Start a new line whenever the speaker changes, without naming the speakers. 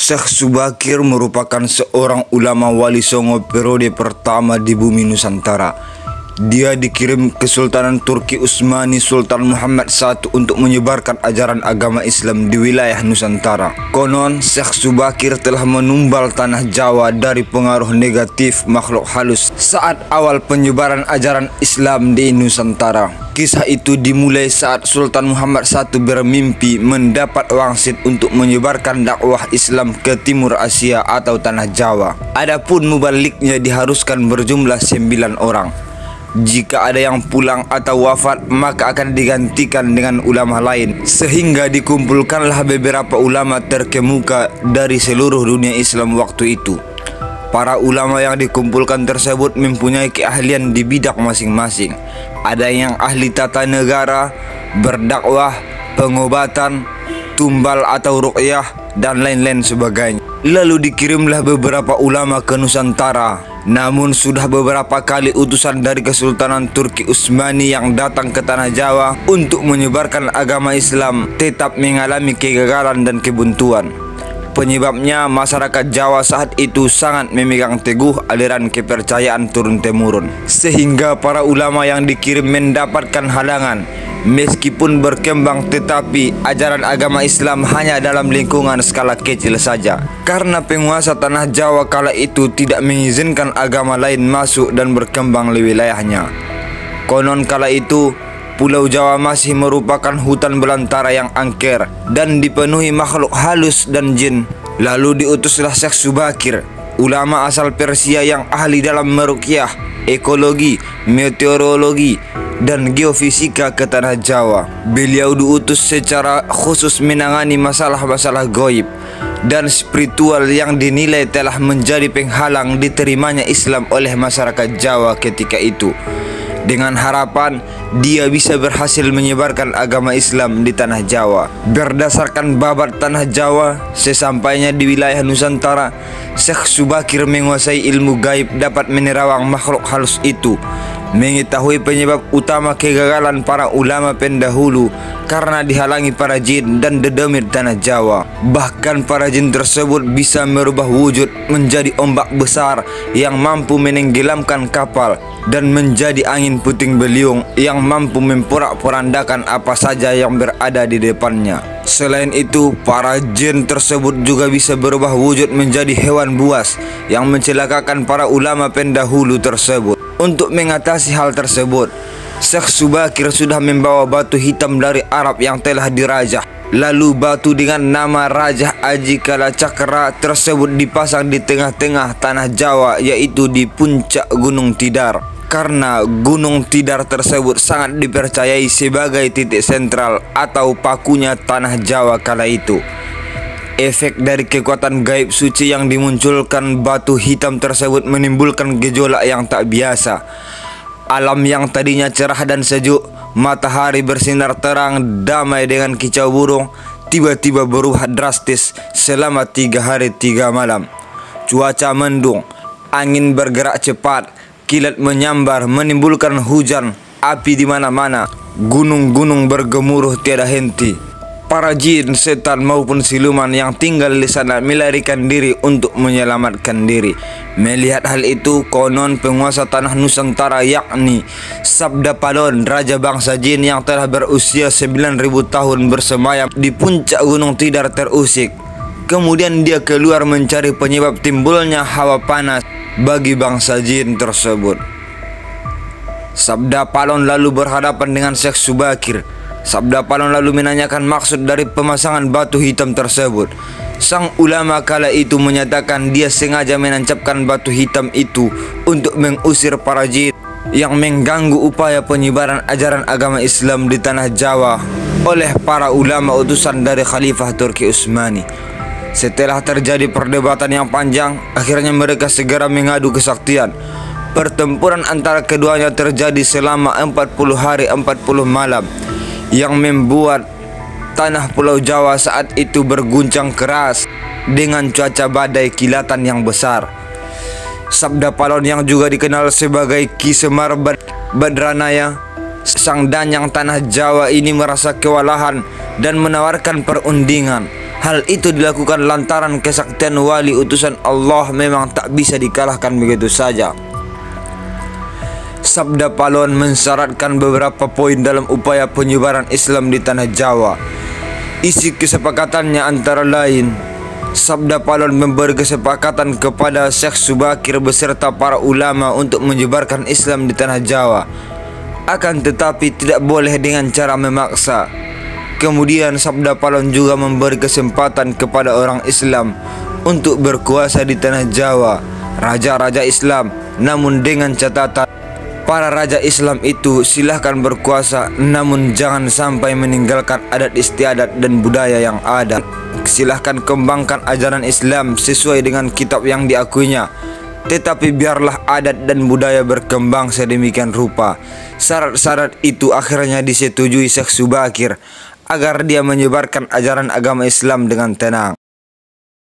Syekh Subakir merupakan seorang ulama wali Songo periode pertama di bumi Nusantara. Dia dikirim Kesultanan Turki Utsmani Sultan Muhammad I untuk menyebarkan ajaran agama Islam di wilayah Nusantara. Konon, Syekh Subakir telah menumbal tanah Jawa dari pengaruh negatif makhluk halus saat awal penyebaran ajaran Islam di Nusantara. Kisah itu dimulai saat Sultan Muhammad I bermimpi mendapat wangsit untuk menyebarkan dakwah Islam ke Timur Asia atau tanah Jawa. Adapun mubaliknya diharuskan berjumlah 9 orang. Jika ada yang pulang atau wafat, maka akan digantikan dengan ulama lain, sehingga dikumpulkanlah beberapa ulama terkemuka dari seluruh dunia Islam waktu itu. Para ulama yang dikumpulkan tersebut mempunyai keahlian di bidang masing-masing. Ada yang ahli tata negara, berdakwah, pengobatan, tumbal atau ruqyah, dan lain-lain sebagainya. Lalu dikirimlah beberapa ulama ke Nusantara. Namun sudah beberapa kali utusan dari Kesultanan Turki Utsmani yang datang ke tanah Jawa untuk menyebarkan agama Islam tetap mengalami kegagalan dan kebuntuan. Penyebabnya masyarakat Jawa saat itu sangat memegang teguh aliran kepercayaan turun-temurun, sehingga para ulama yang dikirim mendapatkan halangan. Meskipun berkembang, tetapi ajaran agama Islam hanya dalam lingkungan skala kecil saja, karena penguasa tanah Jawa kala itu tidak mengizinkan agama lain masuk dan berkembang di wilayahnya. Konon kala itu Pulau Jawa masih merupakan hutan belantara yang angker dan dipenuhi makhluk halus dan jin. Lalu diutuslah Syekh Subakir, ulama asal Persia yang ahli dalam meruqyah, ekologi, meteorologi, dan geofisika ke tanah Jawa. Beliau diutus secara khusus menangani masalah-masalah gaib dan spiritual yang dinilai telah menjadi penghalang diterimanya Islam oleh masyarakat Jawa ketika itu. Dengan harapan dia bisa berhasil menyebarkan agama Islam di tanah Jawa. Berdasarkan babat tanah Jawa, sesampainya di wilayah Nusantara, Syekh Subakir menguasai ilmu gaib, dapat menerawang makhluk halus itu, mengetahui penyebab utama kegagalan para ulama pendahulu karena dihalangi para jin dan dedemit tanah Jawa. Bahkan para jin tersebut bisa merubah wujud menjadi ombak besar yang mampu menenggelamkan kapal dan menjadi angin puting beliung yang mampu memporak-porandakan apa saja yang berada di depannya. Selain itu, para jin tersebut juga bisa berubah wujud menjadi hewan buas yang mencelakakan para ulama pendahulu tersebut. Untuk mengatasi hal tersebut, Syekh Subakir sudah membawa batu hitam dari Arab yang telah dirajah. Lalu batu dengan nama Rajah Aji Kala Cakra tersebut dipasang di tengah-tengah tanah Jawa, yaitu di puncak Gunung Tidar. Karena Gunung Tidar tersebut sangat dipercayai sebagai titik sentral atau pakunya tanah Jawa kala itu. Efek dari kekuatan gaib suci yang dimunculkan batu hitam tersebut menimbulkan gejolak yang tak biasa. Alam yang tadinya cerah dan sejuk, matahari bersinar terang, damai dengan kicau burung, tiba-tiba berubah drastis selama 3 hari 3 malam. Cuaca mendung, angin bergerak cepat, kilat menyambar menimbulkan hujan, api di mana-mana, gunung-gunung bergemuruh tiada henti. Para jin, setan maupun siluman yang tinggal di sana melarikan diri untuk menyelamatkan diri. Melihat hal itu, konon penguasa tanah Nusantara yakni Sabda Palon, raja bangsa jin yang telah berusia 9.000 tahun bersemayam di puncak Gunung Tidar terusik. Kemudian dia keluar mencari penyebab timbulnya hawa panas bagi bangsa jin tersebut. Sabda Palon lalu berhadapan dengan Syekh Subakir. Sabda Palon lalu menanyakan maksud dari pemasangan batu hitam tersebut. Sang ulama kala itu menyatakan dia sengaja menancapkan batu hitam itu untuk mengusir para jin yang mengganggu upaya penyebaran ajaran agama Islam di tanah Jawa oleh para ulama utusan dari Khalifah Turki Utsmani. Setelah terjadi perdebatan yang panjang, akhirnya mereka segera mengadu kesaktian. Pertempuran antara keduanya terjadi selama 40 hari 40 malam yang membuat tanah Pulau Jawa saat itu berguncang keras dengan cuaca badai kilatan yang besar. Sabda Palon yang juga dikenal sebagai Ki Semar Badranaya, sang danyang tanah Jawa ini merasa kewalahan dan menawarkan perundingan. Hal itu dilakukan lantaran kesaktian wali utusan Allah memang tak bisa dikalahkan begitu saja. Sabda Pahlawan mensyaratkan beberapa poin dalam upaya penyebaran Islam di tanah Jawa. Isi kesepakatannya antara lain, Sabda Pahlawan memberi kesepakatan kepada Syekh Subakir beserta para ulama untuk menyebarkan Islam di tanah Jawa. Akan tetapi tidak boleh dengan cara memaksa. Kemudian Sabda Pahlawan juga memberi kesempatan kepada orang Islam untuk berkuasa di tanah Jawa, raja-raja Islam, namun dengan catatan para raja Islam itu silahkan berkuasa, namun jangan sampai meninggalkan adat istiadat dan budaya yang ada. Silahkan kembangkan ajaran Islam sesuai dengan kitab yang diakuinya, tetapi biarlah adat dan budaya berkembang sedemikian rupa. Syarat-syarat itu akhirnya disetujui Syekh Subakir agar dia menyebarkan ajaran agama Islam dengan tenang.